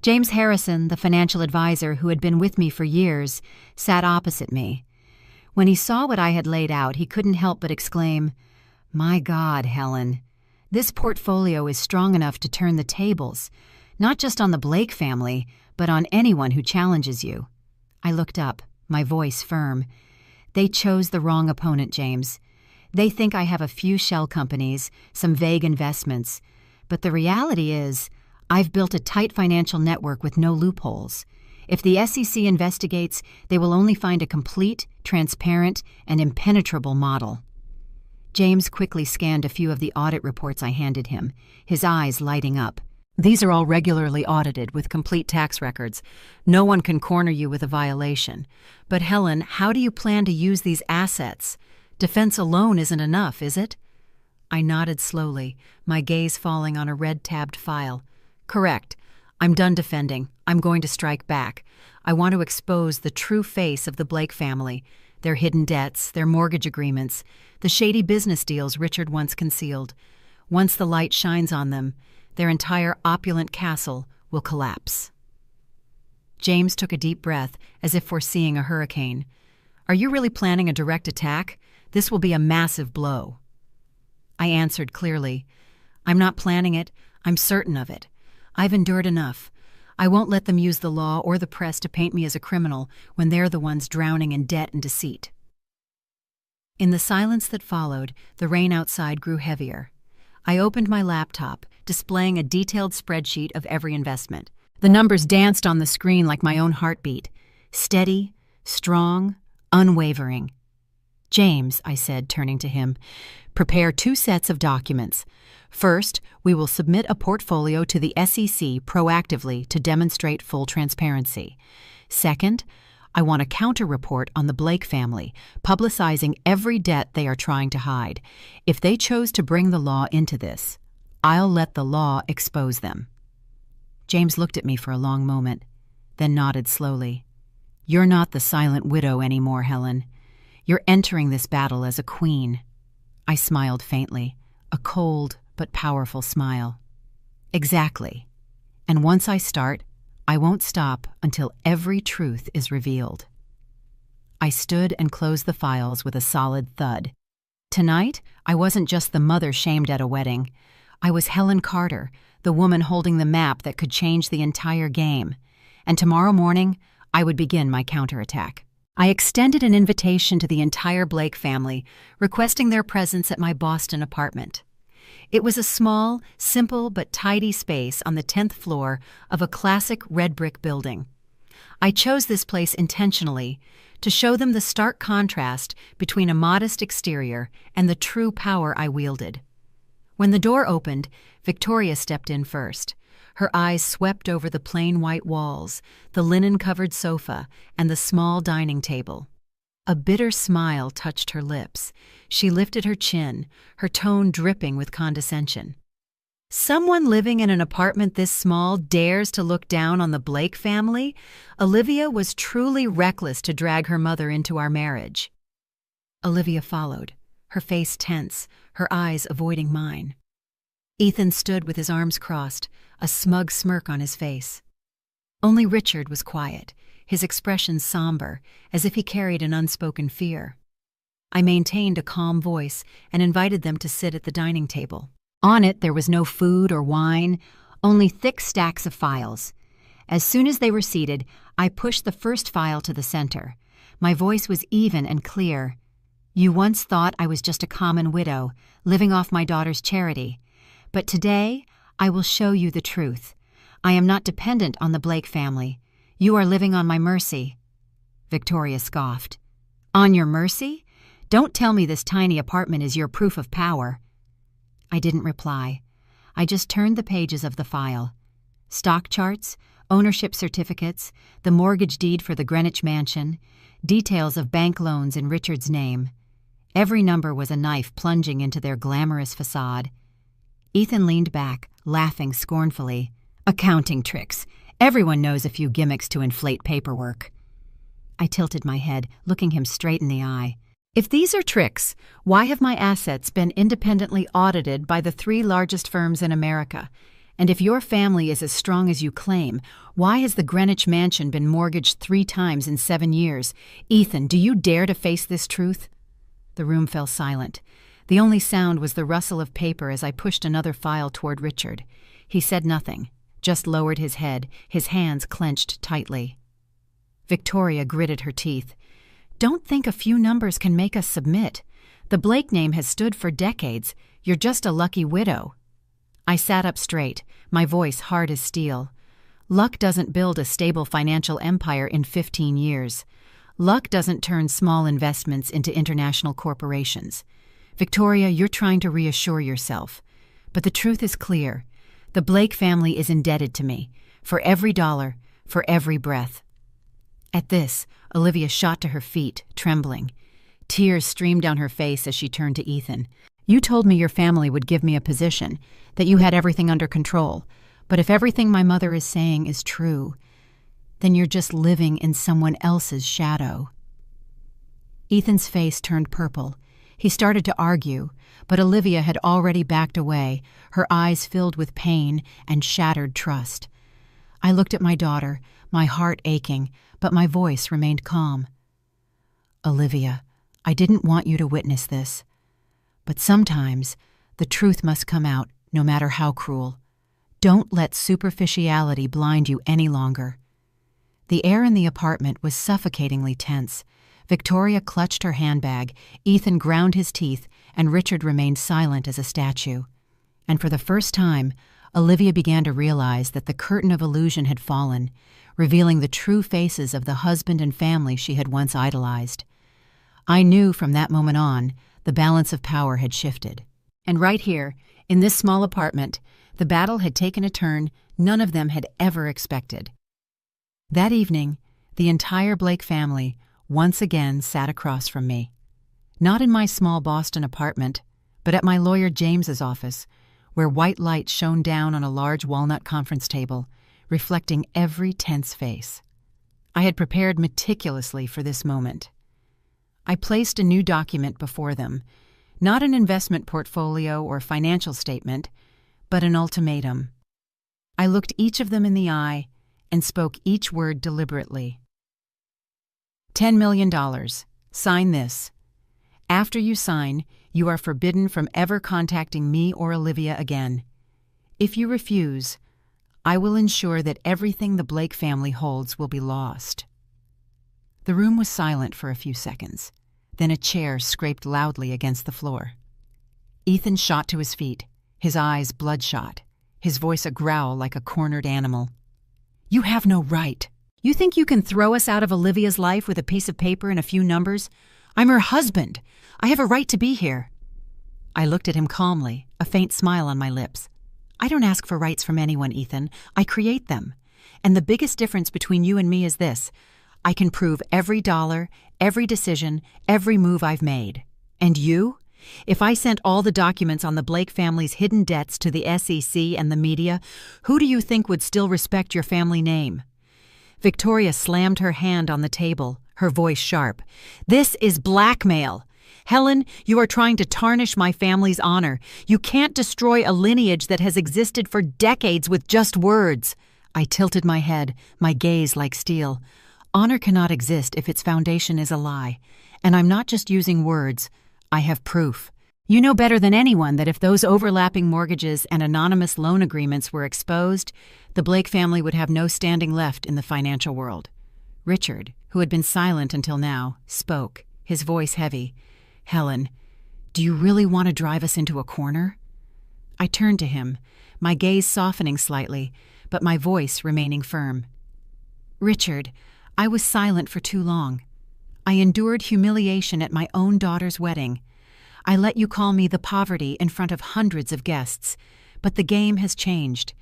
A: James Harrison, the financial advisor who had been with me for years, sat opposite me. When he saw what I had laid out, he couldn't help but exclaim, "My God, Helen, this portfolio is strong enough to turn the tables, not just on the Blake family, but on anyone who challenges you." I looked up, my voice firm. "They chose the wrong opponent, James. They think I have a few shell companies, some vague investments. But the reality is, I've built a tight financial network with no loopholes. If the SEC investigates, they will only find a complete, transparent, and impenetrable model." James quickly scanned a few of the audit reports I handed him, his eyes lighting up. "These are all regularly audited with complete tax records. No one can corner you with a violation. But Helen, how do you plan to use these assets? Defense alone isn't enough, is it?" I nodded slowly, my gaze falling on a red-tabbed file. "Correct. I'm done defending. I'm going to strike back. I want to expose the true face of the Blake family, their hidden debts, their mortgage agreements, the shady business deals Richard once concealed. Once the light shines on them, their entire opulent castle will collapse." James took a deep breath, as if foreseeing a hurricane. "Are you really planning a direct attack? This will be a massive blow." I answered clearly, "I'm not planning it. I'm certain of it. I've endured enough. I won't let them use the law or the press to paint me as a criminal when they're the ones drowning in debt and deceit." In the silence that followed, the rain outside grew heavier. I opened my laptop, displaying a detailed spreadsheet of every investment. The numbers danced on the screen like my own heartbeat. Steady, strong, unwavering. "James," I said, turning to him, "prepare 2 sets of documents. First, we will submit a portfolio to the SEC proactively to demonstrate full transparency. Second, I want a counter-report on the Blake family, publicizing every debt they are trying to hide. If they chose to bring the law into this, I'll let the law expose them." James looked at me for a long moment, then nodded slowly. "You're not the silent widow anymore, Helen. You're entering this battle as a queen." I smiled faintly, a cold but powerful smile. "Exactly. And once I start, I won't stop until every truth is revealed." I stood and closed the files with a solid thud. Tonight, I wasn't just the mother shamed at a wedding. I was Helen Carter, the woman holding the map that could change the entire game. And tomorrow morning, I would begin my counterattack. I extended an invitation to the entire Blake family, requesting their presence at my Boston apartment. It was a small, simple but tidy space on the 10th floor of a classic red brick building. I chose this place intentionally to show them the stark contrast between a modest exterior and the true power I wielded. When the door opened, Victoria stepped in first. Her eyes swept over the plain white walls, the linen-covered sofa, and the small dining table. A bitter smile touched her lips. She lifted her chin, her tone dripping with condescension. Someone living in an apartment this small dares to look down on the Blake family? Olivia was truly reckless to drag her mother into our marriage. Olivia followed, her face tense, her eyes avoiding mine. Ethan stood with his arms crossed, a smug smirk on his face. Only Richard was quiet, his expression somber, as if he carried an unspoken fear. I maintained a calm voice and invited them to sit at the dining table. On it there was no food or wine, only thick stacks of files. As soon as they were seated, I pushed the first file to the center. My voice was even and clear. You once thought I was just a common widow, living off my daughter's charity. But today, I will show you the truth. I am not dependent on the Blake family. You are living on my mercy. Victoria scoffed. On your mercy? Don't tell me this tiny apartment is your proof of power. I didn't reply. I just turned the pages of the file. Stock charts, ownership certificates, the mortgage deed for the Greenwich mansion, details of bank loans in Richard's name. Every number was a knife plunging into their glamorous facade. Ethan leaned back, laughing scornfully. Accounting tricks. Everyone knows a few gimmicks to inflate paperwork. I tilted my head, looking him straight in the eye. If these are tricks, why have my assets been independently audited by the 3 largest firms in America? And if your family is as strong as you claim, why has the Greenwich mansion been mortgaged 3 times in 7 years? Ethan, do you dare to face this truth? The room fell silent. The only sound was the rustle of paper as I pushed another file toward Richard. He said nothing, just lowered his head, his hands clenched tightly. Victoria gritted her teeth. Don't think a few numbers can make us submit. The Blake name has stood for decades. You're just a lucky widow. I sat up straight, my voice hard as steel. Luck doesn't build a stable financial empire in 15 years. Luck doesn't turn small investments into international corporations. Victoria, you're trying to reassure yourself. But the truth is clear. The Blake family is indebted to me, for every dollar, for every breath. At this, Olivia shot to her feet, trembling. Tears streamed down her face as she turned to Ethan. You told me your family would give me a position, that you had everything under control. But if everything my mother is saying is true, then you're just living in someone else's shadow. Ethan's face turned purple. He started to argue, but Olivia had already backed away, her eyes filled with pain and shattered trust. I looked at my daughter, my heart aching, but my voice remained calm. Olivia, I didn't want you to witness this. But sometimes the truth must come out, no matter how cruel. Don't let superficiality blind you any longer. The air in the apartment was suffocatingly tense. Victoria clutched her handbag, Ethan ground his teeth, and Richard remained silent as a statue. And for the first time, Olivia began to realize that the curtain of illusion had fallen, revealing the true faces of the husband and family she had once idolized. I knew from that moment on, the balance of power had shifted. And right here, in this small apartment, the battle had taken a turn none of them had ever expected. That evening, the entire Blake family once again sat across from me. Not in my small Boston apartment, but at my lawyer James's office, where white light shone down on a large walnut conference table, reflecting every tense face. I had prepared meticulously for this moment. I placed a new document before them, not an investment portfolio or financial statement, but an ultimatum. I looked each of them in the eye and spoke each word deliberately. $10 million. Sign this. After you sign, you are forbidden from ever contacting me or Olivia again. If you refuse, I will ensure that everything the Blake family holds will be lost." The room was silent for a few seconds. Then a chair scraped loudly against the floor. Ethan shot to his feet, his eyes bloodshot, his voice a growl like a cornered animal. "You have no right. You think you can throw us out of Olivia's life with a piece of paper and a few numbers? I'm her husband. I have a right to be here." I looked at him calmly, a faint smile on my lips. "I don't ask for rights from anyone, Ethan. I create them. And the biggest difference between you and me is this. I can prove every dollar, every decision, every move I've made. And you? If I sent all the documents on the Blake family's hidden debts to the SEC and the media, who do you think would still respect your family name?" Victoria slammed her hand on the table, her voice sharp. "This is blackmail. Helen, you are trying to tarnish my family's honor. You can't destroy a lineage that has existed for decades with just words." I tilted my head, my gaze like steel. Honor cannot exist if its foundation is a lie. And I'm not just using words. I have proof. You know better than anyone that if those overlapping mortgages and anonymous loan agreements were exposed, the Blake family would have no standing left in the financial world. Richard, who had been silent until now, spoke, his voice heavy. "Helen, do you really want to drive us into a corner?" I turned to him, my gaze softening slightly, but my voice remaining firm. "Richard, I was silent for too long. I endured humiliation at my own daughter's wedding. I let you call me the poverty in front of hundreds of guests, but the game has changed.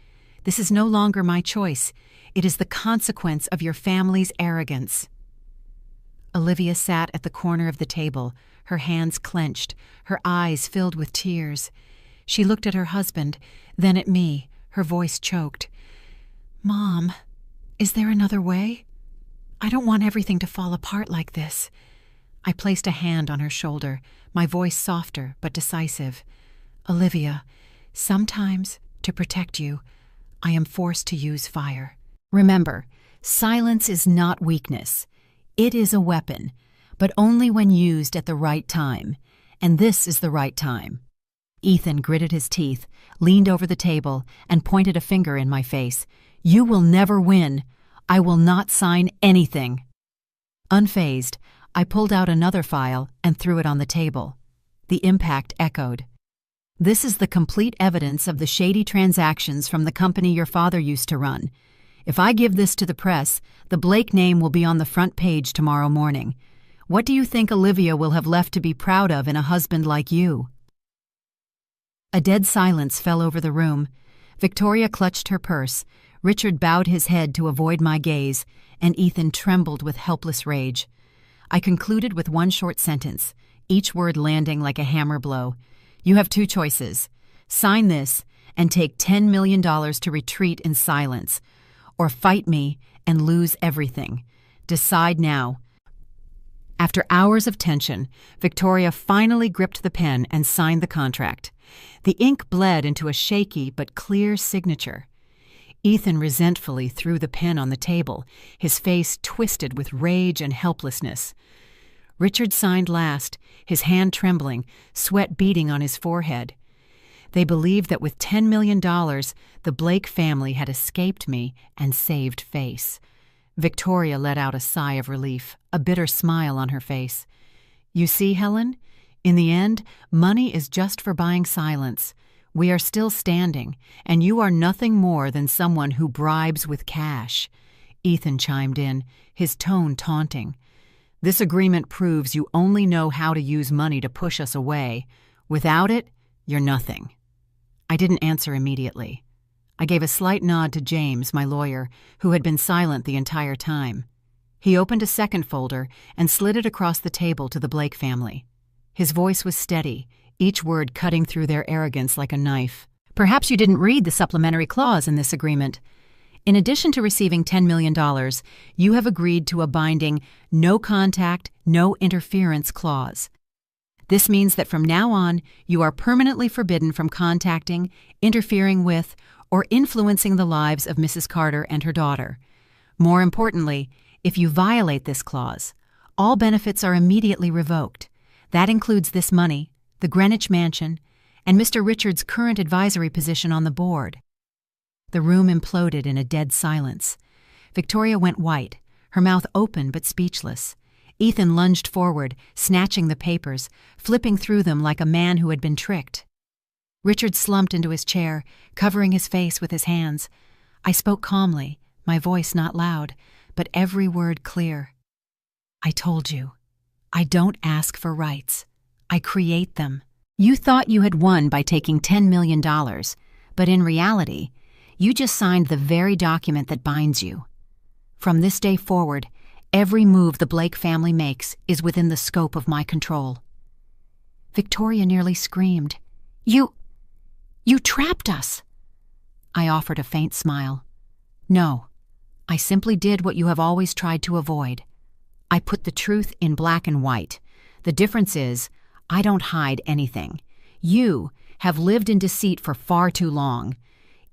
A: This is no longer my choice. It is the consequence of your family's arrogance." Olivia sat at the corner of the table, her hands clenched, her eyes filled with tears. She looked at her husband, then at me, her voice choked. "Mom, is there another way? I don't want everything to fall apart like this." I placed a hand on her shoulder, my voice softer but decisive. "Olivia, sometimes, to protect you, I am forced to use fire. Remember, silence is not weakness. It is a weapon, but only when used at the right time. And this is the right time." Ethan gritted his teeth, leaned over the table, and pointed a finger in my face. "You will never win. I will not sign anything." Unfazed, I pulled out another file and threw it on the table. The impact echoed. "This is the complete evidence of the shady transactions from the company your father used to run. If I give this to the press, the Blake name will be on the front page tomorrow morning. What do you think Olivia will have left to be proud of in a husband like you?" A dead silence fell over the room. Victoria clutched her purse. Richard bowed his head to avoid my gaze, and Ethan trembled with helpless rage. I concluded with one short sentence, each word landing like a hammer blow. "You have two choices. Sign this and take $10 million to retreat in silence, or fight me and lose everything. Decide now." After hours of tension, Victoria finally gripped the pen and signed the contract. The ink bled into a shaky but clear signature. Ethan resentfully threw the pen on the table, his face twisted with rage and helplessness. Richard signed last, his hand trembling, sweat beading on his forehead. They believed that with $10 million, the Blake family had escaped me and saved face. Victoria let out a sigh of relief, a bitter smile on her face. "You see, Helen? In the end, money is just for buying silence. We are still standing, and you are nothing more than someone who bribes with cash." Ethan chimed in, his tone taunting. "This agreement proves you only know how to use money to push us away. Without it, you're nothing." I didn't answer immediately. I gave a slight nod to James, my lawyer, who had been silent the entire time. He opened a second folder and slid it across the table to the Blake family. His voice was steady, each word cutting through their arrogance like a knife. "Perhaps you didn't read the supplementary clause in this agreement. In addition to receiving $10 million, you have agreed to a binding no contact, no interference clause. This means that from now on, you are permanently forbidden from contacting, interfering with, or influencing the lives of Mrs. Carter and her daughter. More importantly, if you violate this clause, all benefits are immediately revoked. That includes this money, the Greenwich Mansion, and Mr. Richards' current advisory position on the board. The room imploded in a dead silence. Victoria went white, her mouth open but speechless. Ethan lunged forward, snatching the papers, flipping through them like a man who had been tricked. Richard slumped into his chair, covering his face with his hands. I spoke calmly, my voice not loud, but every word clear. I told you, I don't ask for rights. I create them. You thought you had won by taking $10 million, but in reality, you just signed the very document that binds you. From this day forward, every move the Blake family makes is within the scope of my control. Victoria nearly screamed. You trapped us. I offered a faint smile. No, I simply did what you have always tried to avoid. I put the truth in black and white. The difference is, I don't hide anything. You have lived in deceit for far too long.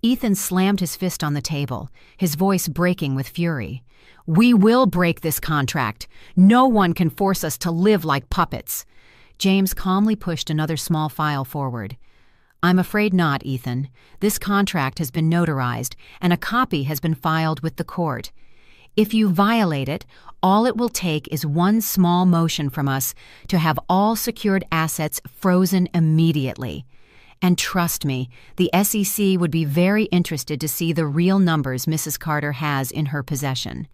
A: Ethan slammed his fist on the table, his voice breaking with fury. We will break this contract. No one can force us to live like puppets. James calmly pushed another small file forward. I'm afraid not, Ethan. This contract has been notarized, and a copy has been filed with the court. If you violate it, all it will take is one small motion from us to have all secured assets frozen immediately. And trust me, the SEC would be very interested to see the real numbers Mrs. Carter has in her possession.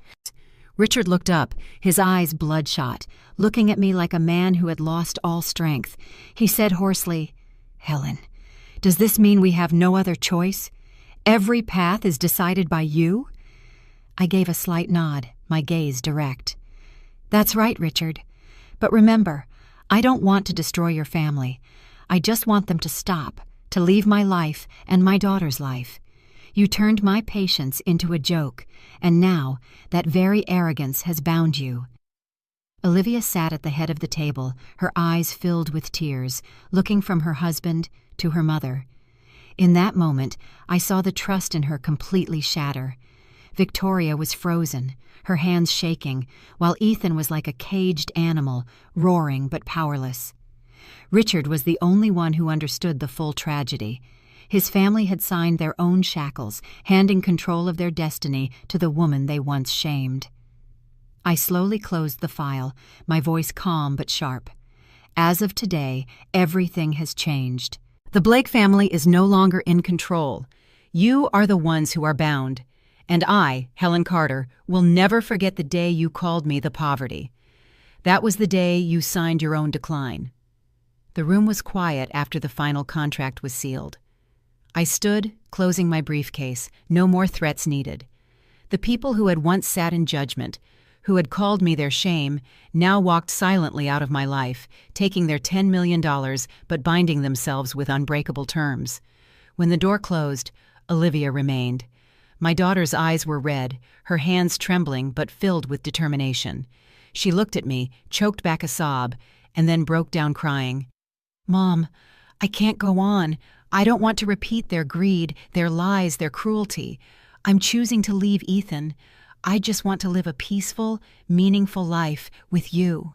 A: Richard looked up, his eyes bloodshot, looking at me like a man who had lost all strength. He said hoarsely, Helen, does this mean we have no other choice? Every path is decided by you? I gave a slight nod, my gaze direct. That's right, Richard. But remember, I don't want to destroy your family. I just want them to stop, to leave my life and my daughter's life. You turned my patience into a joke, and now that very arrogance has bound you. Olivia sat at the head of the table, her eyes filled with tears, looking from her husband to her mother. In that moment, I saw the trust in her completely shatter. Victoria was frozen, her hands shaking, while Ethan was like a caged animal, roaring but powerless. Richard was the only one who understood the full tragedy. His family had signed their own shackles, handing control of their destiny to the woman they once shamed. I slowly closed the file, my voice calm but sharp. As of today, everything has changed. The Blake family is no longer in control. You are the ones who are bound. And I, Helen Carter, will never forget the day you called me the poverty. That was the day you signed your own decline. The room was quiet after the final contract was sealed. I stood, closing my briefcase, no more threats needed. The people who had once sat in judgment, who had called me their shame, now walked silently out of my life, taking their $10 million but binding themselves with unbreakable terms. When the door closed, Olivia remained. My daughter's eyes were red, her hands trembling but filled with determination. She looked at me, choked back a sob, and then broke down crying. Mom, I can't go on. I don't want to repeat their greed, their lies, their cruelty. I'm choosing to leave Ethan. I just want to live a peaceful, meaningful life with you.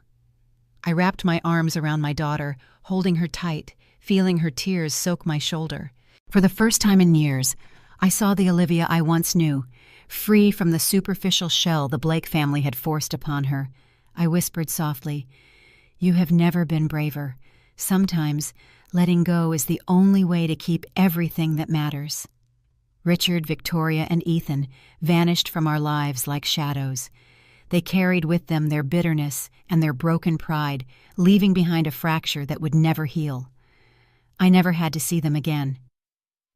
A: I wrapped my arms around my daughter, holding her tight, feeling her tears soak my shoulder. For the first time in years, I saw the Olivia I once knew, free from the superficial shell the Blake family had forced upon her. I whispered softly, You have never been braver. Sometimes, letting go is the only way to keep everything that matters. Richard, Victoria, and Ethan vanished from our lives like shadows. They carried with them their bitterness and their broken pride, leaving behind a fracture that would never heal. I never had to see them again.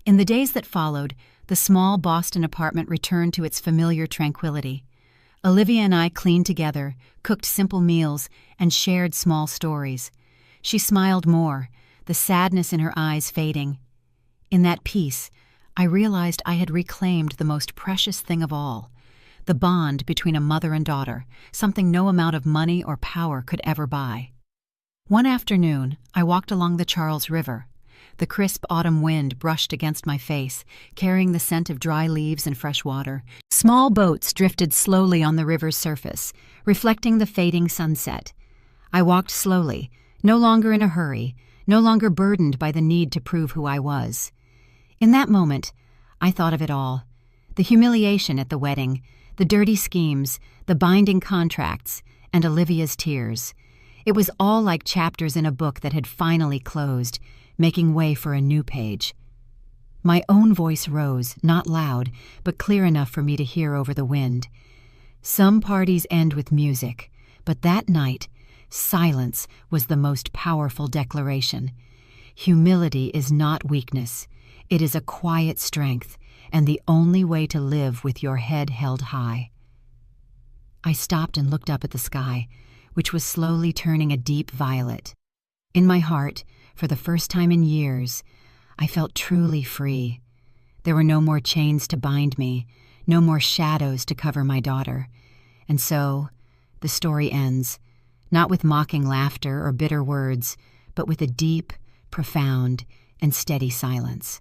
A: In the days that followed, the small Boston apartment returned to its familiar tranquility. Olivia and I cleaned together, cooked simple meals, and shared small stories. She smiled more, the sadness in her eyes fading. In that peace, I realized I had reclaimed the most precious thing of all, the bond between a mother and daughter, something no amount of money or power could ever buy. One afternoon, I walked along the Charles River. The crisp autumn wind brushed against my face, carrying the scent of dry leaves and fresh water. Small boats drifted slowly on the river's surface, reflecting the fading sunset. I walked slowly, no longer in a hurry, no longer burdened by the need to prove who I was. In that moment, I thought of it all. The humiliation at the wedding, the dirty schemes, the binding contracts, and Olivia's tears. It was all like chapters in a book that had finally closed, making way for a new page. My own voice rose, not loud, but clear enough for me to hear over the wind. Some parties end with music, but that night, silence was the most powerful declaration. Humility is not weakness. It is a quiet strength, and the only way to live with your head held high. I stopped and looked up at the sky, which was slowly turning a deep violet. In my heart, for the first time in years, I felt truly free. There were no more chains to bind me, no more shadows to cover my daughter. And so, the story ends, not with mocking laughter or bitter words, but with a deep, profound, and steady silence.